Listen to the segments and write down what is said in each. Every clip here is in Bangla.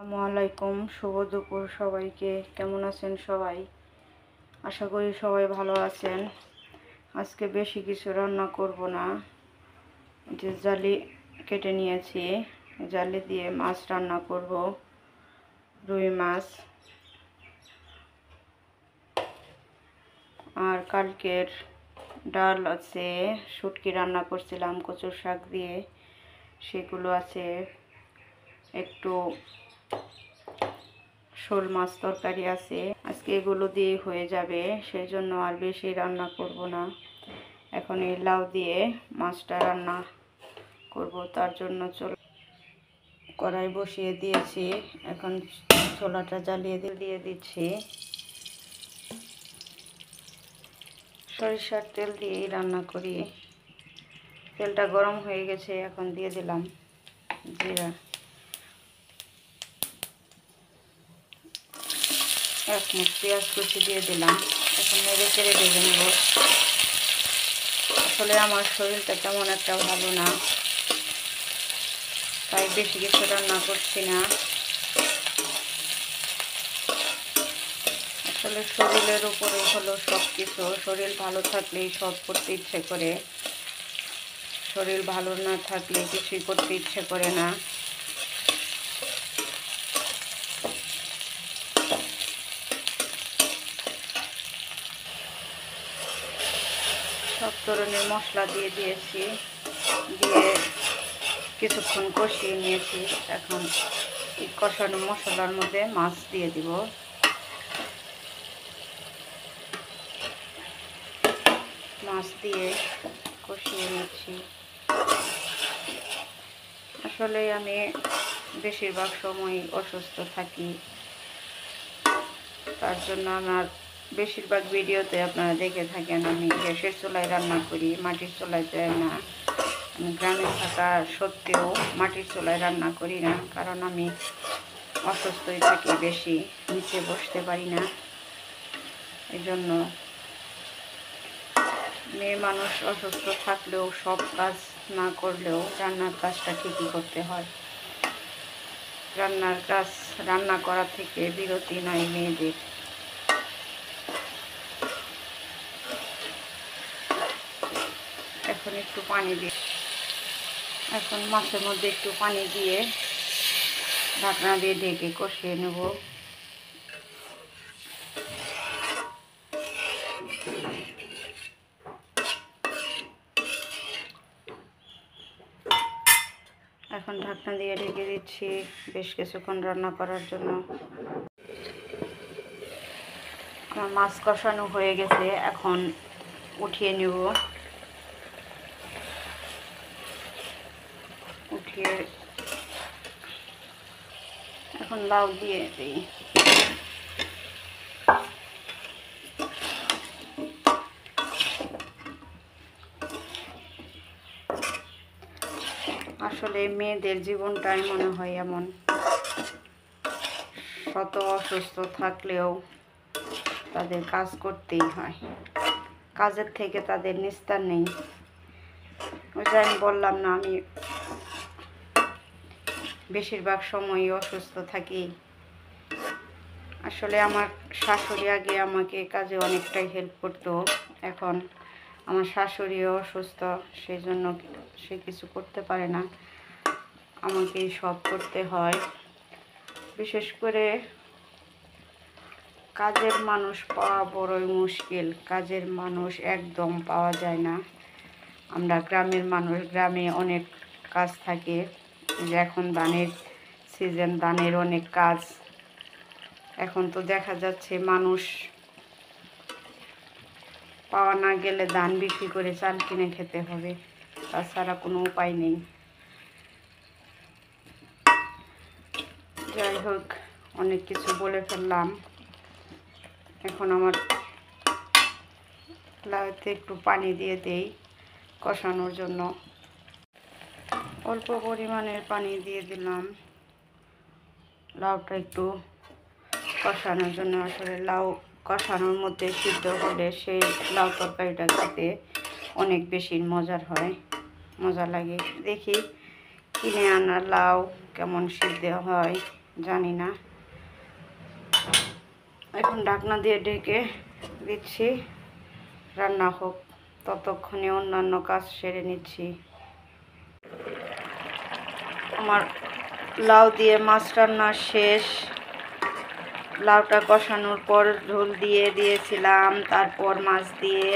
আসসালামু আলাইকুম, শুভ দুপুর সবাইকে। কেমন আছেন সবাই? আশা করি সবাই ভালো আছেন। আজকে বেশি কিছু রান্না করব না, যে জালি কেটে নিয়েছি, জালি দিয়ে মাছ রান্না করব, রুই মাছ। আর কালকের ডাল আছে, শুটকি রান্না করছিলাম কচুর শাক দিয়ে, সেগুলো আছে। একটু শোল মাছ তরকারি আছে, আজকে এগুলো দিয়ে হয়ে যাবে, সেই জন্য আর বেশি রান্না করব না। এখন এই লাউ দিয়ে মাছটা রান্না করব, তার জন্য কড়াই বসিয়ে দিয়েছি। এখন ছোলাটা জ্বালিয়ে দিয়ে দিচ্ছি। সরিষার তেল দিয়েই রান্না করি। তেলটা গরম হয়ে গেছে, এখন দিয়ে দিলাম জিরা, এক মুঠ পেঁয়াজ কুচি দিয়ে দিলাম। এখন নেড়ে চেড়ে ভেজে নেব। আসলে আমার শরীরটা তেমন একটা ভালো না, তাই বেশি কিছু রান্না করছি না। আসলে শরীরের উপরে হলো সব কিছু। শরীর ভালো থাকলেই সব করতে ইচ্ছে করে, শরীর ভালো না থাকলে কিছুই করতে ইচ্ছে করে না। সব ধরনের মশলা দিয়ে দিয়েছি, দিয়ে কিছুক্ষণ কষিয়ে নিয়েছি। এখন এই কষানো মশলার মধ্যে মাছ দিয়ে দিব। মাছ দিয়ে কষিয়ে নিচ্ছি। আসলে আমি বেশিরভাগ সময় অসুস্থ থাকি, তার জন্য আমার বেশিরভাগ ভিডিওতে আপনারা দেখে থাকেন আমি গ্যাসের চুলায় রান্না করি, মাটির চুলায় যাই না। আমি গ্রামে থাকা সত্ত্বেও মাটির চুলায় রান্না করি না, কারণ আমি অসুস্থই থাকি, বেশি নিচে বসতে পারি না। এই জন্য মেয়ে মানুষ অসুস্থ থাকলেও সব কাজ না করলেও রান্নার কাজটা ঠিকই করতে হয়। রান্নার কাজ রান্না করা থেকে বিরতি নয় মেয়েদের। এখন একটু পানি দিয়ে, এখন মাছের মধ্যে একটু পানি দিয়ে ঢাকনা দিয়ে ঢেকে কষিয়ে নেব। এখন ঢাকনা দিয়ে ঢেকে দিচ্ছি বেশ কিছুক্ষণ রান্না করার জন্য। আমার মাছ কষানো হয়ে গেছে, এখন উঠিয়ে নেব। উঠিয়ে এখন লাউ দিয়ে দিই। আসলে মেয়েদের জীবনটাই মনে হয় এমন, শত অসুস্থ থাকলেও তাদের কাজ করতেই হয়, কাজের থেকে তাদের নিস্তার নেই। ওই যে আমি বললাম না, আমি বেশিরভাগ সময়ই অসুস্থ থাকি। আসলে আমার শাশুড়ি আগে আমাকে কাজে অনেকটাই হেল্প করতো, এখন আমার শাশুড়িও অসুস্থ, সেই জন্য সে কিছু করতে পারে না, আমাকেই সব করতে হয়। বিশেষ করে কাজের মানুষ পাওয়া বড়ই মুশকিল, কাজের মানুষ একদম পাওয়া যায় না। আমরা গ্রামের মানুষ, গ্রামে অনেক কাজ থাকে। যে এখন ধানের সিজন, ধানের অনেক কাজ। এখন তো দেখা যাচ্ছে মানুষ পাওয়া না গেলে ধান বিক্রি করে চাল কিনে খেতে হবে, তাছাড়া কোনো উপায় নেই। যাই হোক, অনেক কিছু বলে ফেললাম। এখন আমার লাউতে একটু পানি দিয়ে দেই কষানোর জন্য। অল্প পরিমাণের পানি দিয়ে দিলাম লাউটা একটু কষানোর জন্য। আসলে লাউ কষানোর মধ্যে সিদ্ধ হলে সেই লাউ তরকারিটা খেতে অনেক বেশি মজার হয়, মজা লাগে। দেখি কিনে আনা লাউ কেমন সিদ্ধ হয়, জানি না। এখন ঢাকনা দিয়ে ঢেকে দিচ্ছি, রান্না হোক, ততক্ষণে অন্যান্য কাজ সেরে নিচ্ছি। আমার লাউ দিয়ে মাছ রান্না শেষ। লাউটা কষানোর পর ঝোল দিয়ে দিয়েছিলাম, তারপর মাছ দিয়ে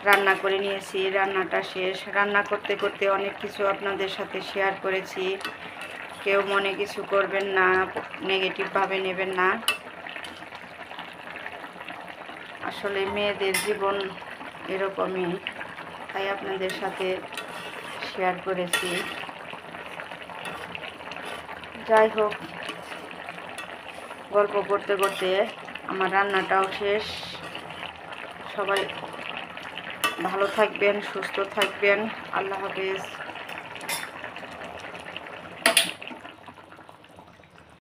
রান্না করে নিয়েছি। রান্নাটা শেষ। রান্না করতে করতে অনেক কিছু আপনাদের সাথে শেয়ার করেছি, কেউ মনে কিছু করবেন না, নেগেটিভভাবে নেবেন না। আসলে মেয়েদের জীবন এরকমই, তাই আপনাদের সাথে শেয়ার করেছি। যাই হোক, গল্প করতে করতে আমার রান্নাটাও শেষ। সবাই ভালো থাকবেন, সুস্থ থাকবেন। আল্লাহ হাফেজ।